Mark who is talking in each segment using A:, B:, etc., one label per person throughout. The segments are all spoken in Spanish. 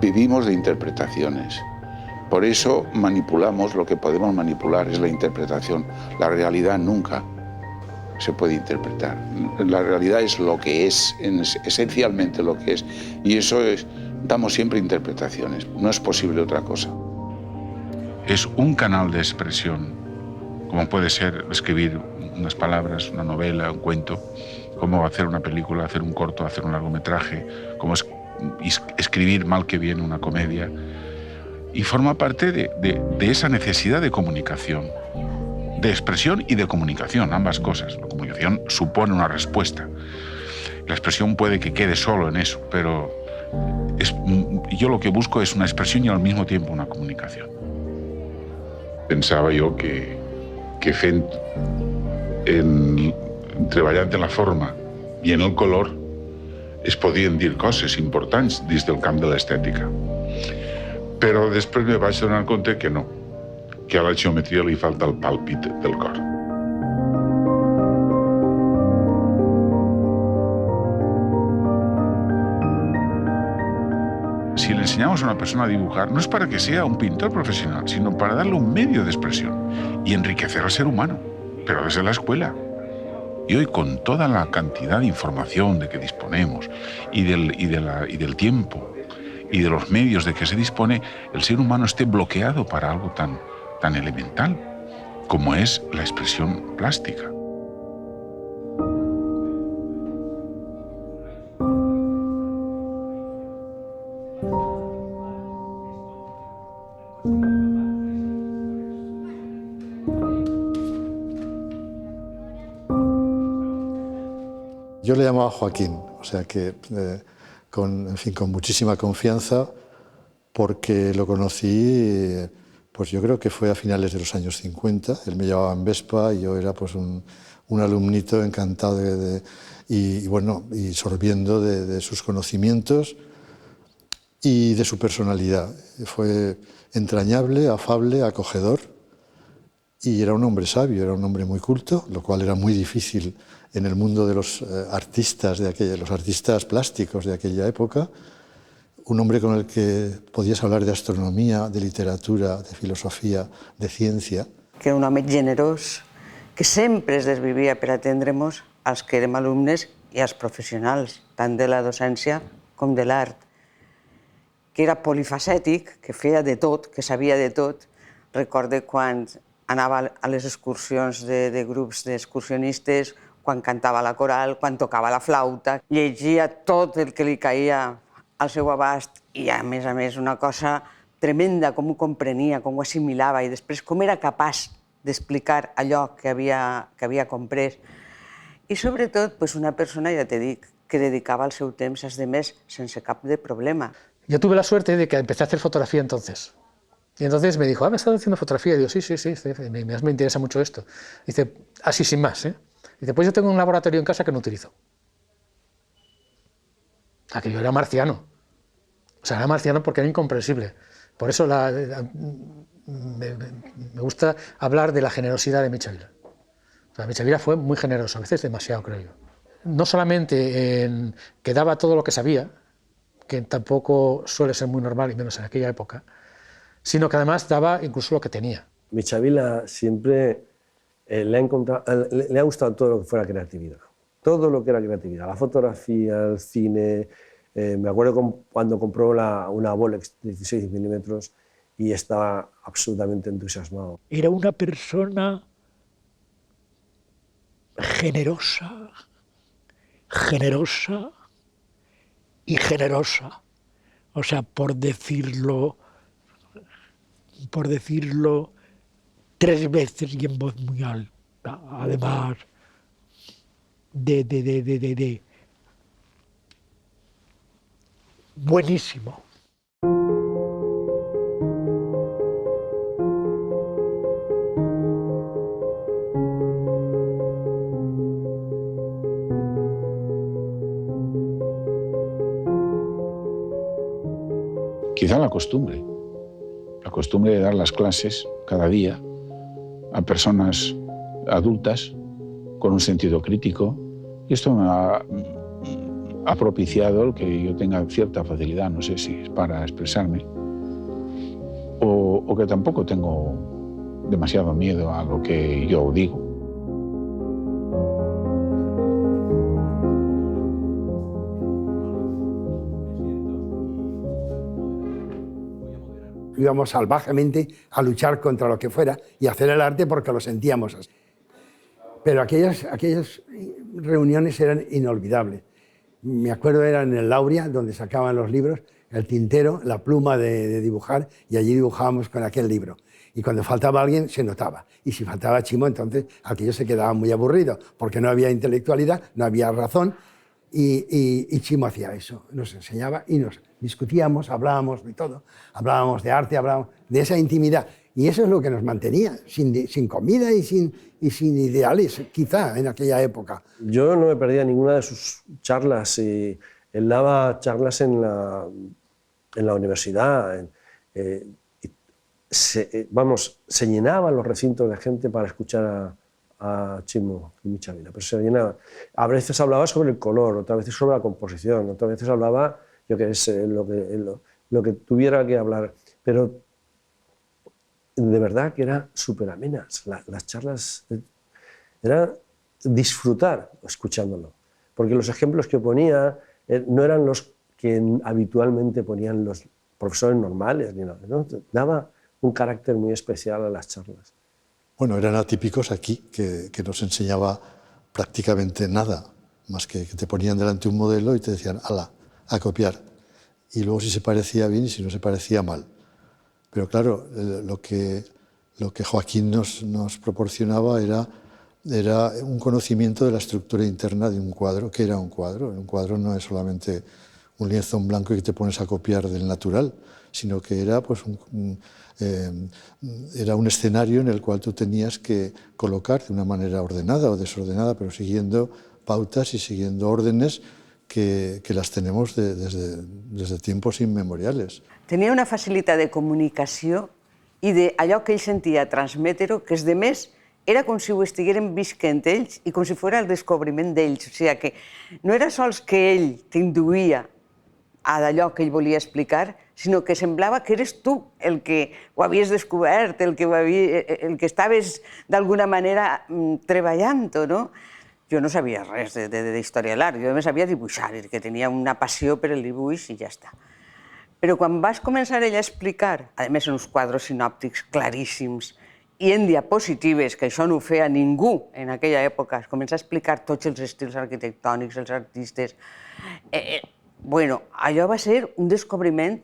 A: Vivimos de interpretaciones. Por eso manipulamos lo que podemos manipular, es la interpretación. La realidad nunca se puede interpretar. La realidad es lo que es, esencialmente lo que es. Y eso es, damos siempre interpretaciones. No es posible otra cosa.
B: Es un canal de expresión, como puede ser escribir unas palabras, una novela, un cuento, como hacer una película, hacer un corto, hacer un largometraje, como escribir mal que bien una comedia. Y forma parte de esa necesidad de comunicación, de expresión y de comunicación, ambas cosas. La comunicación supone una respuesta. La expresión puede que quede solo en eso, pero yo lo que busco es una expresión y al mismo tiempo una comunicación. Pensava jo que fent, treballant en la forma i en el color, es podien dir coses importants dins del camp de l'estètica. Però després me vaig donar compte que no, que a la geometria li falta el pàlpit del cor. Si le enseñamos a una persona a dibujar, no es para que sea un pintor profesional, sino para darle un medio de expresión y enriquecer al ser humano, pero desde la escuela. Y hoy, con toda la cantidad de información de que disponemos y del tiempo y de los medios de que se dispone, el ser humano esté bloqueado para algo tan elemental como es la expresión plástica.
C: Yo le llamaba Joaquín, o sea que con muchísima confianza, porque lo conocí, pues yo creo que fue a finales de los años 50. Él me llevaba en Vespa y yo era pues un alumnito encantado y sorbiendo de sus conocimientos y de su personalidad. Fue entrañable, afable, acogedor, y era un hombre sabio, era un hombre muy culto, lo cual era muy difícil en el mundo de los artistas los artistas plásticos de aquella época. Un hombre con el que podías hablar de astronomía, de literatura, de filosofia, de ciència.
D: Que era un home generós, que sempre es desvivia per atendre'ns als que érem alumnes i als professionals, tant de la docència com de l'art. Que era polifacètic, que feia de tot, que sabia de tot. Recordo quan anava a les excursions de grups d'excursionistes, quan cantava la coral, quan tocava la flauta, llegia tot el que li caia al seu abast i, a més, una cosa tremenda, com ho comprenia, com ho assimilava i després com era capaç d'explicar allò que havia comprès. I, sobretot, una persona, ja te dic, que dedicava el seu temps als demés sense cap de problema.
E: Yo tuve la suerte de que empecé a hacer fotografía entonces. Y entonces me dijo, ¿me estás haciendo fotografía? Y digo, sí, me interesa mucho esto. Dice, así sin más, ¿eh? Dice, pues yo tengo un laboratorio en casa que no utilizo. Aquello era marciano. O sea, era marciano porque era incomprensible. Por eso me gusta hablar de la generosidad de Michavila. O sea, Michavila fue muy generoso, a veces demasiado, creo yo. No solamente que daba todo lo que sabía, que tampoco suele ser muy normal, y menos en aquella época, sino que además daba incluso lo que tenía.
F: Michavila siempre le ha gustado todo lo que fuera creatividad. Todo lo que era creatividad, la fotografía, el cine. Me acuerdo cuando compró una Bolex de 16 milímetros y estaba absolutamente entusiasmado.
G: Era una persona generosa y generosa. O sea, por decirlo 3 veces y en voz muy alta, además de buenísimo.
A: Quizá la costumbre de dar las clases cada día a personas adultas con un sentido crítico. Y esto ha propiciado el que yo tenga cierta facilidad, no sé si es para expresarme, o que tampoco tengo demasiado miedo a lo que yo digo.
H: Íbamos salvajemente a luchar contra lo que fuera y hacer el arte porque lo sentíamos así. Pero aquellas reuniones eran inolvidables. Me acuerdo, era en el Lauria, donde sacaban los libros, el tintero, la pluma de dibujar, y allí dibujábamos con aquel libro. Y cuando faltaba alguien, se notaba. Y si faltaba Chimo, entonces aquello se quedaba muy aburrido, porque no había intelectualidad, no había razón, y Chimo hacía eso. Nos enseñaba y nos discutíamos, hablábamos de todo. Hablábamos de arte, hablábamos de esa intimidad. Y eso es lo que nos mantenía, sin comida y sin ideales, quizá, en aquella época.
F: Yo no me perdía ninguna de sus charlas. Él daba charlas en la universidad. Se llenaban los recintos de gente para escuchar a Chimo y Michavila, pero se llenaban. A veces hablaba sobre el color, otras veces sobre la composición, otras veces hablaba, yo qué sé, lo que tuviera que hablar. Pero de verdad que eran súper amenas. Las charlas era disfrutar escuchándolo, porque los ejemplos que ponía no eran los que habitualmente ponían los profesores normales, ni nada, ¿no? Daba un carácter muy especial a las charlas.
C: Bueno, eran atípicos aquí, que no se enseñaba prácticamente nada, más que te ponían delante un modelo y te decían, ala, a copiar. Y luego si se parecía bien y si no se parecía mal. Pero claro, lo que Joaquín nos proporcionaba era un conocimiento de la estructura interna de un cuadro. ¿Qué era un cuadro? Un cuadro no es solamente un lienzo en blanco que te pones a copiar del natural, sino que era, pues, era un escenario en el cual tú tenías que colocar de una manera ordenada o desordenada, pero siguiendo pautas y siguiendo órdenes que las tenemos desde tiempos inmemoriales.
D: Tenia una facilitat de comunicació i d'allò que ell sentia transmetre-ho, que, de més, era com si ho estigueren visquent ells i com si fos el descobriment d'ells. O sigui, que no era sols que ell t'induïa a d'allò que ell volia explicar, sinó que semblava que eres tu el que ho havies descobert, el que estaves d'alguna manera treballant-ho, no? Jo no sabia res d'història de l'art, jo només sabia dibuixar, que tenia una passió per el dibuix i ja està. Però quan vas començar ell a explicar, a més en uns quadros sinòptics claríssims i en diapositives, que això no ho feia ningú en aquella època, es comença a explicar tots els estils arquitectònics, els artistes. Bueno, allò va ser un descobriment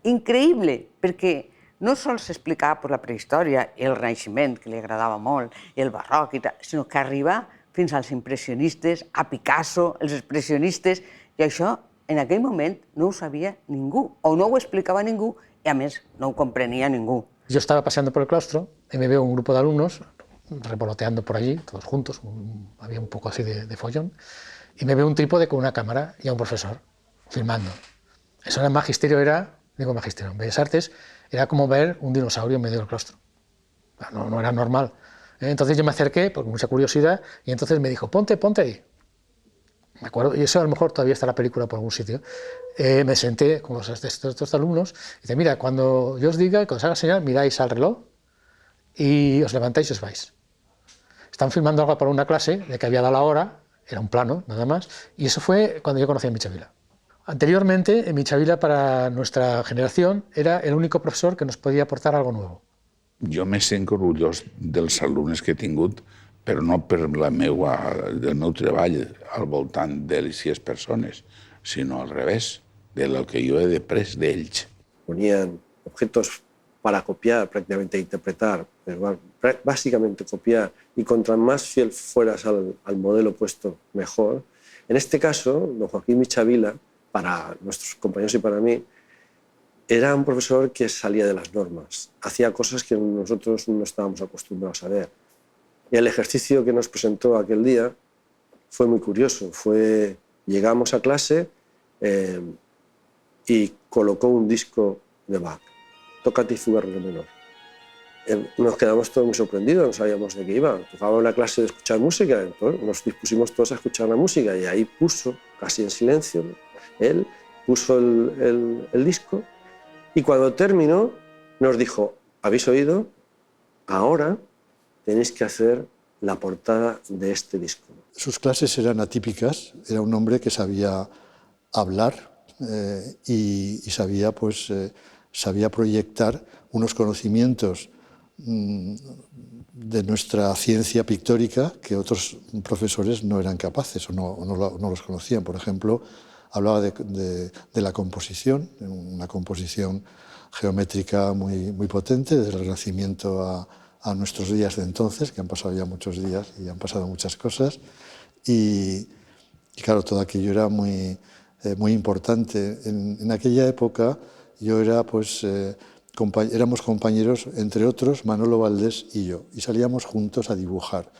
D: increïble, perquè no sols s'explicava la prehistòria i el Renaixement, que li agradava molt, i el barroc i tal, sinó que arriba fins als impressionistes, a Picasso, els expressionistes, i això en aquell moment no ho sabia ningú, o no ho explicaba ningú, y a més no ho comprenia ningú.
E: Yo estaba paseando por el claustro y me veo un grupo de alumnos revoloteando por allí, todos juntos, había un poco así de follón, y me veo un trípode con una cámara y a un profesor filmando. Eso en el magisterio era, digo magisterio, en Bellas Artes, era como ver un dinosaurio en medio del claustro. No era normal. Entonces yo me acerqué, por mucha curiosidad, y entonces me dijo, ponte ahí. Me acuerdo, y eso a lo mejor todavía está la película por algún sitio. Me senté con estos alumnos y dice, mira, cuando yo os diga, cuando os haga señal, miráis al reloj y os levantáis y os vais. Están filmando algo para una clase de que había dado la hora, era un plano nada más, y eso fue cuando yo conocí a Michavila. Anteriormente, Michavila para nuestra generación era el único profesor que nos podía aportar algo nuevo.
A: Jo me sent orgullós dels alumnes que he tingut, però no per el meu treball al voltant d'ells i les persones, sinó al revés, del que jo he après d'ells.
F: Ponían objetos para copiar, prácticamente interpretar, pero básicamente copiar, y contra más fiel fueras al modelo puesto, mejor. En este caso, don Joaquín Michavila, para nuestros compañeros y para mí, era un profesor que salía de las normas, hacía cosas que nosotros no estábamos acostumbrados a ver. Y el ejercicio que nos presentó aquel día fue muy curioso. Llegamos a clase y colocó un disco de Bach, Toccati Fuga Re menor. nos quedamos todos muy sorprendidos, no sabíamos de qué iba. Tocaba una clase de escuchar música, entonces nos dispusimos todos a escuchar la música y ahí puso, casi en silencio, él puso el disco y cuando terminó nos dijo, ¿habéis oído? Ahora tenéis que hacer la portada de este disco.
C: Sus clases eran atípicas, era un hombre que sabía hablar y sabía, pues, sabía proyectar unos conocimientos de nuestra ciencia pictórica que otros profesores no eran capaces o no los conocían. Por ejemplo, hablaba de la composición, una composición geométrica muy potente, desde el Renacimiento a nuestros días de entonces, que han pasado ya muchos días y han pasado muchas cosas. Y claro, todo aquello era muy importante. En aquella época yo era, pues, éramos compañeros, entre otros, Manolo Valdés y yo, y salíamos juntos a dibujar.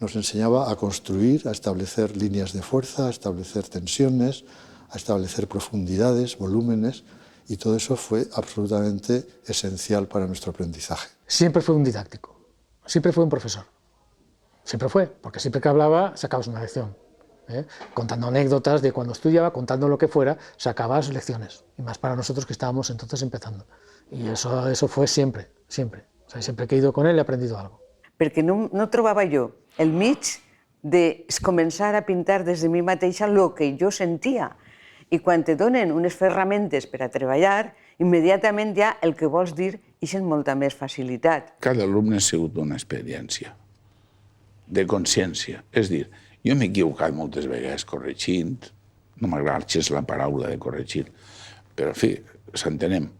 C: Nos enseñaba a construir, a establecer líneas de fuerza, a establecer tensiones, a establecer profundidades, volúmenes, y todo eso fue absolutamente esencial para nuestro aprendizaje.
E: Siempre fue un didáctico, siempre fue un profesor. Siempre fue, porque siempre que hablaba sacabas una lección. Contando anécdotas de cuando estudiaba, contando lo que fuera, sacabas lecciones. Y más para nosotros que estábamos entonces empezando. Y eso fue siempre, siempre. O sea, siempre que he ido con él he aprendido algo.
D: Perquè no trobava jo el mig de començar a pintar des de mi mateixa el que jo sentia. I quan te donen unes ferramentes per a treballar, immediatament ja el que vols dir és amb molta més facilitat.
A: Cada alumne ha sigut una experiència de consciència. És dir, jo m'he equivocat moltes vegades corregint, no m'agrada gens la paraula de corregir, però, en fi, s'entenem,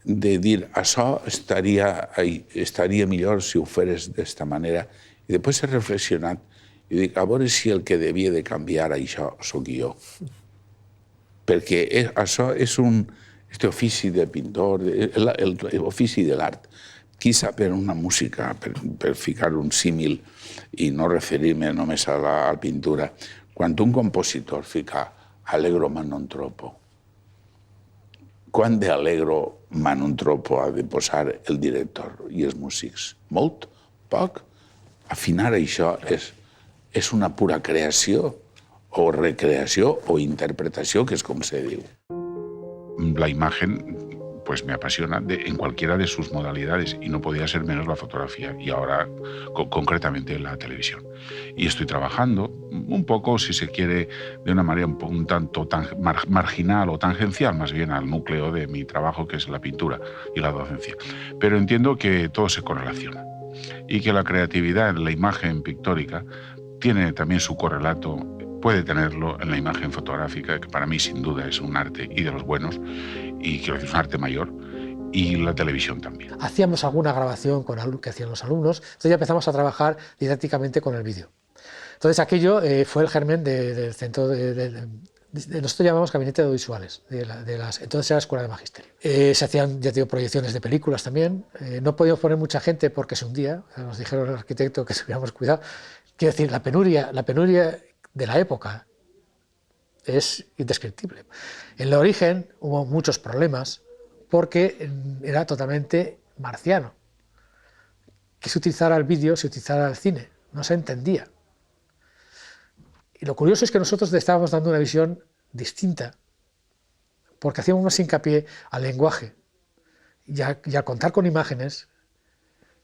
A: de dir, això estaria millor si ho feres d'esta manera. I després he reflexionat i dic, a veure si el que devia de canviar això sóc jo. Perquè això és este ofici de pintor, l'ofici de l'art. Qui sap una música, per ficar un símil i no referir-me només a la pintura, quan un compositor fica Allegro ma non troppo, quant d'Allegro ma non troppo ha de posar el director i els músics? Molt? Poc? Afinar això és una pura creació o recreació o interpretació, que és com se diu.
B: La imagen pues me apasiona en cualquiera de sus modalidades y no podía ser menos la fotografía y ahora concretamente la televisión. Y estoy trabajando un poco, si se quiere, de una manera un tanto marginal o tangencial más bien al núcleo de mi trabajo, que es la pintura y la docencia. Pero entiendo que todo se correlaciona y que la creatividad en la imagen pictórica tiene también su correlato, puede tenerlo en la imagen fotográfica, que para mí sin duda es un arte y de los buenos, y quiero decir, un arte mayor, y la televisión también.
E: Hacíamos alguna grabación que hacían los alumnos, entonces ya empezamos a trabajar didácticamente con el vídeo. Entonces aquello fue el germen del centro nosotros llamamos gabinete de audiovisuales, entonces era la escuela de magisterio. Se hacían, ya digo, proyecciones de películas también, no podíamos poner mucha gente porque se hundía, nos dijeron el arquitecto que tuviéramos cuidado. Quiero decir, la penuria de la época es indescriptible. En el origen hubo muchos problemas porque era totalmente marciano. Que se utilizara el vídeo, se utilizara el cine, no se entendía. Y lo curioso es que nosotros le estábamos dando una visión distinta, porque hacíamos más hincapié al lenguaje y a contar con imágenes,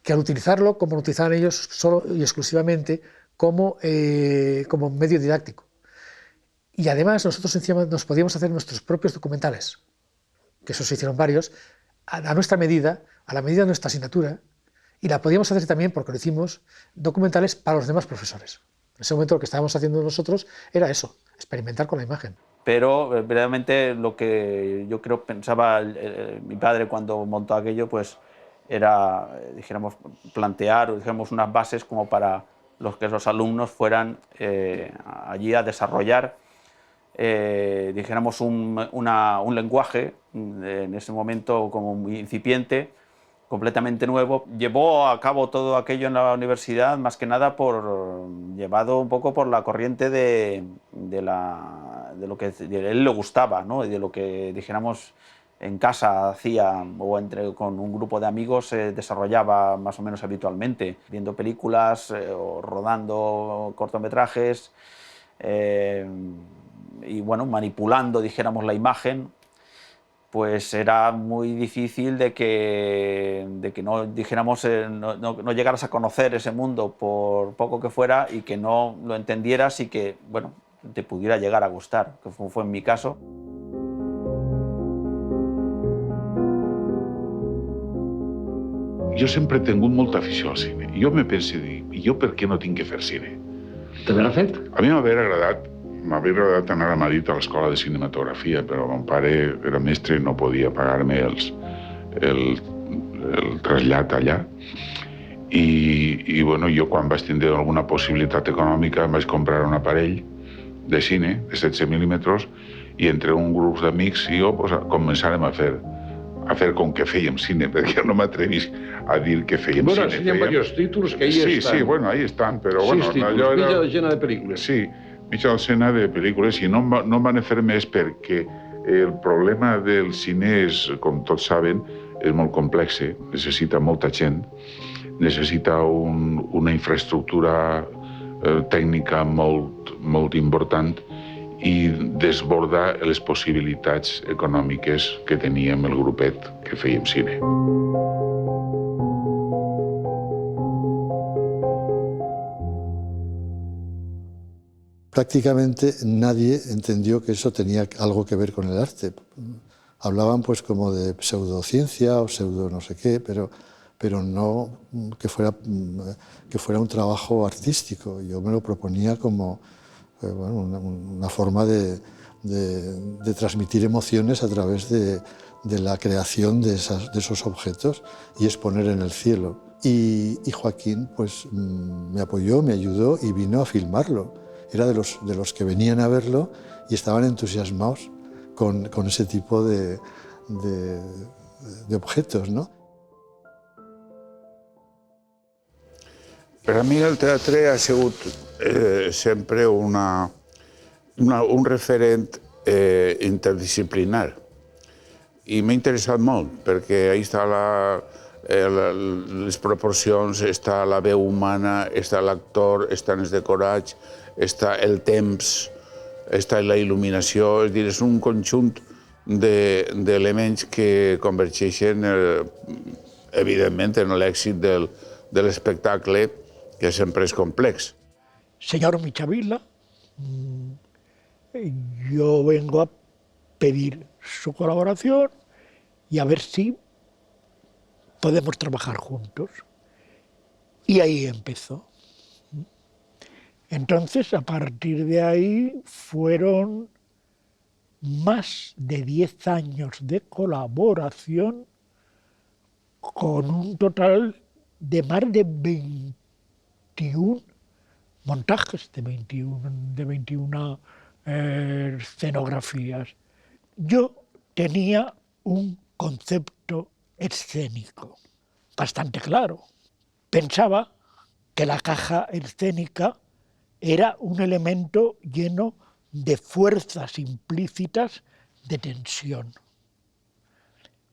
E: que al utilizarlo, como lo utilizaban ellos, solo y exclusivamente como medio didáctico. Y además nosotros encima nos podíamos hacer nuestros propios documentales, que esos se hicieron varios, a nuestra medida, a la medida de nuestra asignatura, y la podíamos hacer también, porque lo hicimos, documentales para los demás profesores. En ese momento lo que estábamos haciendo nosotros era eso, experimentar con la imagen.
I: Pero verdaderamente lo que yo creo pensaba mi padre cuando montó aquello, pues era, dijéramos, plantear o dijéramos unas bases como para que los alumnos fueran allí a desarrollar, dijéramos, un lenguaje en ese momento como muy incipiente, completamente nuevo. Llevó a cabo todo aquello en la universidad más que nada llevado un poco por la corriente de lo que a él le gustaba, ¿no? Y de lo que, dijéramos, en casa hacía, o con un grupo de amigos, se desarrollaba más o menos habitualmente, viendo películas o rodando cortometrajes y bueno, manipulando, dijéramos, la imagen. Pues era muy difícil de que no, dijéramos, no llegaras a conocer ese mundo por poco que fuera y que no lo entendieras y que, bueno, te pudiera llegar a gustar, que fue en mi caso.
B: Jo sempre he tingut molta afició al cine. Jo me penso dir, i jo per què no tinc que fer cine?
J: També l'ha fet?
B: A mi m'hauria agradat anar a Madrid a l'escola de cinematografia, però mon pare era mestre i no podia pagar-me el trasllat allà. I bueno, jo quan vaig tindre alguna possibilitat econòmica em vaig comprar un aparell de cine de 16 mil·límetres i entre un grup d'amics i jo pues, començàrem a fer com que fèiem cine, perquè no m'atrevís a dir que fèiem cine.
J: Bueno, ensenyem diversos títols que ahí estan.
B: Sí, bueno, ahí estan, però bueno...
J: 6 títols, mitja docena de pel·lícules.
B: Sí, mitja docena de pel·lícules, i no van a fer més perquè el problema del cine és, com tots saben, és molt complex, necessita molta gent, necessita una infraestructura tècnica molt important i desbordar les possibilitats econòmiques que teníem el grupet que fèiem cine.
C: Prácticamente nadie entendió que eso tenía algo que ver con el arte. Hablaban pues como de pseudociencia o pseudo no sé qué, pero no que fuera un trabajo artístico. Yo me lo proponía como bueno, una forma de transmitir emociones a través de la creación de esos objetos y exponer en el cielo. Y Joaquín pues, me apoyó, me ayudó y vino a filmarlo. Era de los que venían a verlo y estaban entusiasmados con ese tipo de objetos, ¿no?
A: Per a mi el teatre ha sigut sempre un referent interdisciplinar i m'ha interessat molt perquè ahí està les proporcions, està la veu humana, està l'actor, estan els decorats, està el temps, està la il·luminació, és a dir, és un conjunt d'elements que convergeixen evidentment en l'èxit de l'espectacle, que siempre es complex.
G: Señor Michavila, yo vengo a pedir su colaboración y a ver si podemos trabajar juntos. Y ahí empezó. Entonces, a partir de ahí, fueron más de 10 años de colaboración con un total de más de 21 montajes, de 21 escenografías. Yo tenía un concepto escénico bastante claro. Pensaba que la caja escénica era un elemento lleno de fuerzas implícitas de tensión.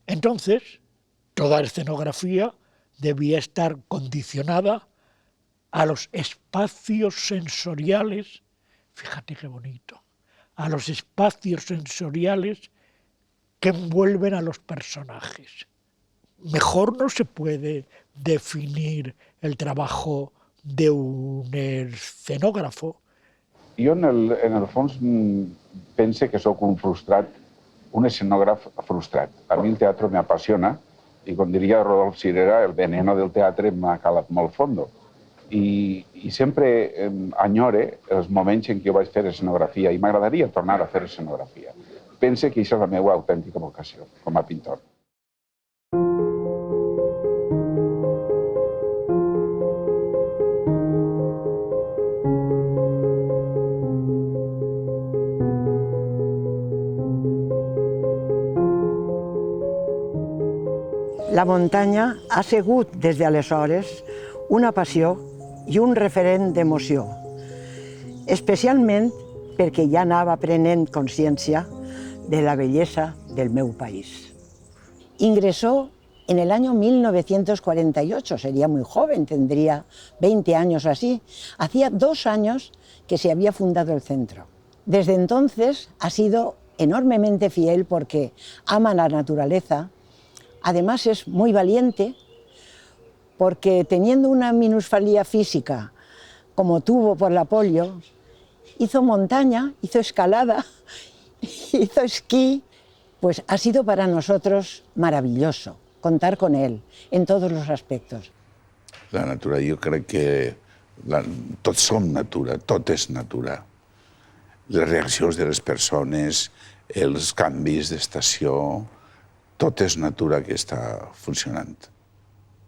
G: Entonces, toda escenografía debía estar condicionada a los espacios sensoriales, fíjate qué bonito, a los espacios sensoriales que envuelven a los personajes. Mejor no se puede definir el trabajo de un escenògrafo.
A: Jo, en el fons, pense que sóc un escenògraf frustrat. A mi el teatre m'apassiona i, com diria Rodolf Cirera, el veneno del teatre m'ha calat molt fondo. I sempre enyore els moments en què jo vaig fer escenografia i m'agradaria tornar a fer escenografia. Pense que això és la meva autèntica vocació com a pintor.
K: La muntanya ha sigut des d'aleshores una passió i un referent d'emoció, especialment perquè ja anava prenent consciència de la bellesa del meu país. Ingresó en el año 1948, sería muy joven, tendría 20 años o así. Hacía 2 años que se había fundado el centro. Desde entonces ha sido enormemente fiel porque ama la naturaleza, además es muy valiente porque teniendo una minusvalía física como tuvo por la polio, hizo montaña, hizo escalada, hizo esquí, pues ha sido para nosotros maravilloso contar con él en todos los aspectos.
A: La natura, jo crec que tots som natura, tot és natura. Les reaccions de les persones, els canvis d'estació, tot és natura que està funcionant,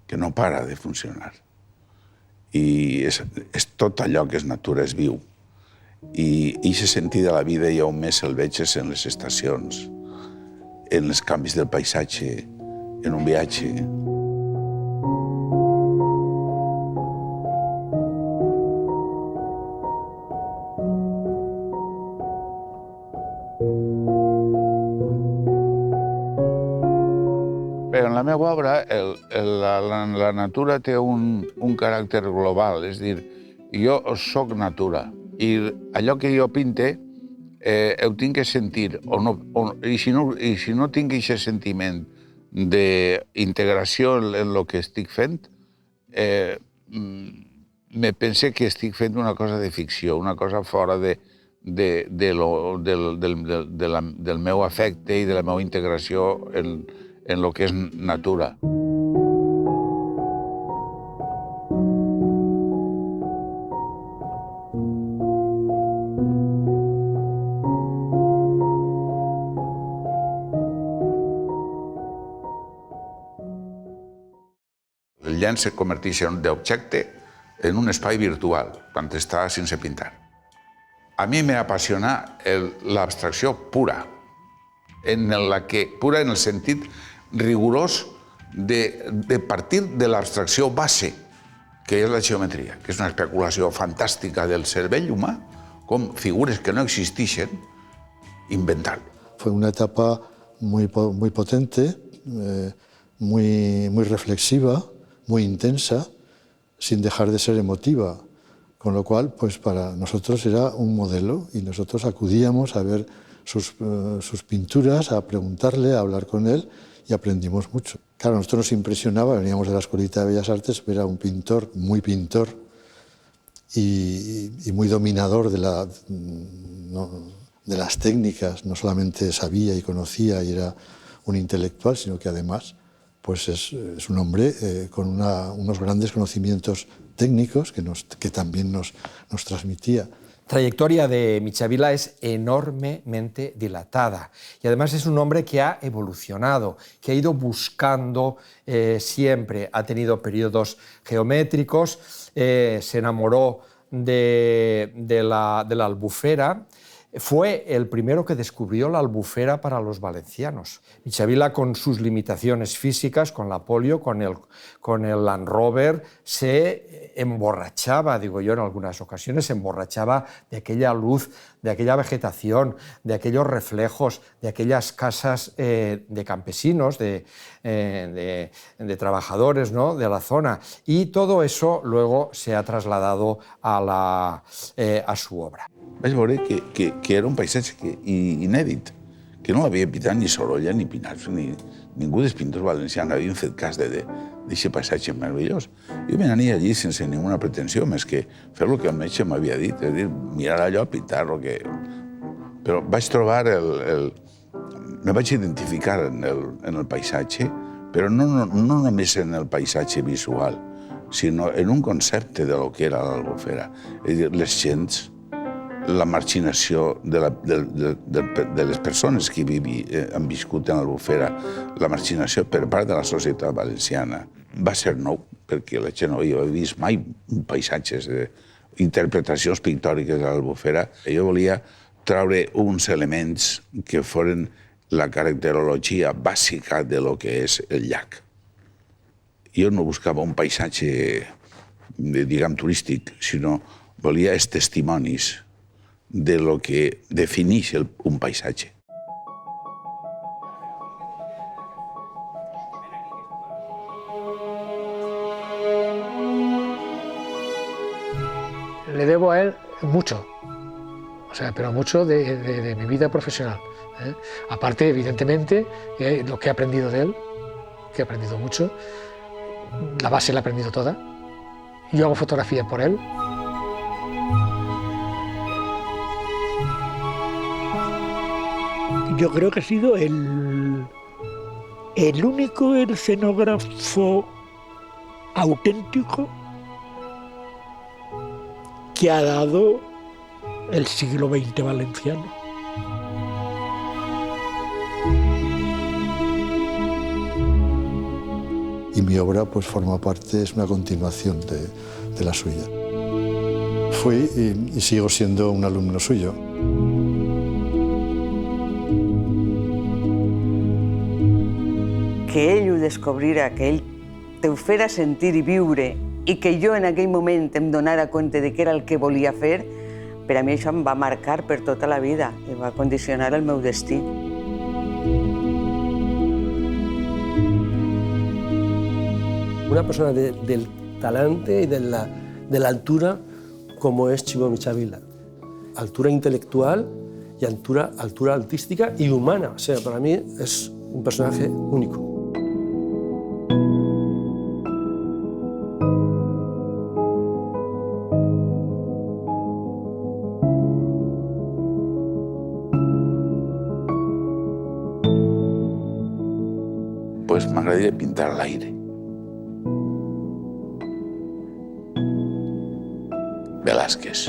A: que no para de funcionar. I és tot allò que és natura, és viu. I aquest sentit de la vida jo més el veig en les estacions, en els canvis del paisatge, en un viatge. Però en la meva obra la natura té un caràcter global, és a dir, jo sóc natura i allò que jo pinte ho tinc que sentir, i si no tinc aquest sentiment d'integració en el que estic fent, me pense que estic fent una cosa de ficció, una cosa fora del meu afecte i de la meva integració en el que és natura. El llenç se converteix d'objecte en un espai virtual, quan està sense pintar. A mi m'apassiona l'abstracció pura, pura en el sentit rigorós de partir de l'abstracció base, que és la geometria, que és una especulació fantàstica del cervell humà, com figures que no existeixen, inventar-lo.
C: Fue una etapa muy potente, muy reflexiva, muy intensa, sin dejar de ser emotiva, con lo cual, pues para nosotros era un modelo y nosotros acudíamos a ver sus pinturas, a preguntarle, a hablar con él y aprendimos mucho. Claro, a nosotros nos impresionaba, veníamos de la Escuelita de Bellas Artes, ver a un pintor y muy dominador de las técnicas, no solamente sabía y conocía y era un intelectual, sino que además pues es un hombre con unos grandes conocimientos técnicos que también nos transmitía.
L: Trayectoria de Michavila es enormemente dilatada y además es un hombre que ha evolucionado, que ha ido buscando siempre, ha tenido periodos geométricos, se enamoró de la Albufera. Fue el primero que descubrió la albufera para los valencianos. Michavila, con sus limitaciones físicas, con la polio, con el Land Rover, se emborrachaba, digo yo en algunas ocasiones, se emborrachaba de aquella luz, de aquella vegetación, de aquellos reflejos, de aquellas casas de campesinos, de trabajadores, ¿no?, de la zona. Y todo eso luego se ha trasladado a su obra.
A: Vaig veure que era un paisatge inèdit, que no l'havia pintat ni Sorolla ni Pinasco, ni ningú dels pintors valencians havien fet cas d'aquest paisatge meravellós. Jo me n'ania allí sense ninguna pretensió, més que fer el que el metge m'havia dit, és a dir, mirar allò, pintar-lo, Però vaig trobar me vaig identificar en el paisatge, però no només en el paisatge visual, sinó en un concepte de lo que era l'Albufera. És a dir, les gents, la marginació de les persones que han viscut en l'Albufera, la marginació per part de la societat valenciana. Va ser nou, perquè la gent no havia vist mai paisatges, interpretacions pictòriques de l'Albufera. Jo volia treure uns elements que foren la caracterologia bàsica de lo que és el llac. Jo no buscava un paisatge, diguem, turístic, sinó volia els testimonis de lo que defineix un paisatge.
E: le debo a él mucho, o sea, pero mucho de mi vida profesional. Aparte, evidentemente, lo que he aprendido de él, que he aprendido mucho, la base la he aprendido toda. Yo hago fotografía por él.
G: Yo creo que ha sido el único escenógrafo auténtico que ha dado el siglo XX valenciano.
C: Y mi obra pues forma parte, es una continuación de la suya. Fui y sigo siendo un alumno suyo.
D: Que ell ho descobrira, que ell te ho fera sentir i viure i que jo en aquell moment em donara compte de què era el que volia fer, per a mi això em va marcar per tota la vida i va condicionar el meu destí.
F: Una persona del talante y de la altura como es Chivo Michavila. Altura intelectual y altura artística y humana. O sea, para mí es un personaje único.
A: Pues m'agradaria pintar l'aire. Velázquez.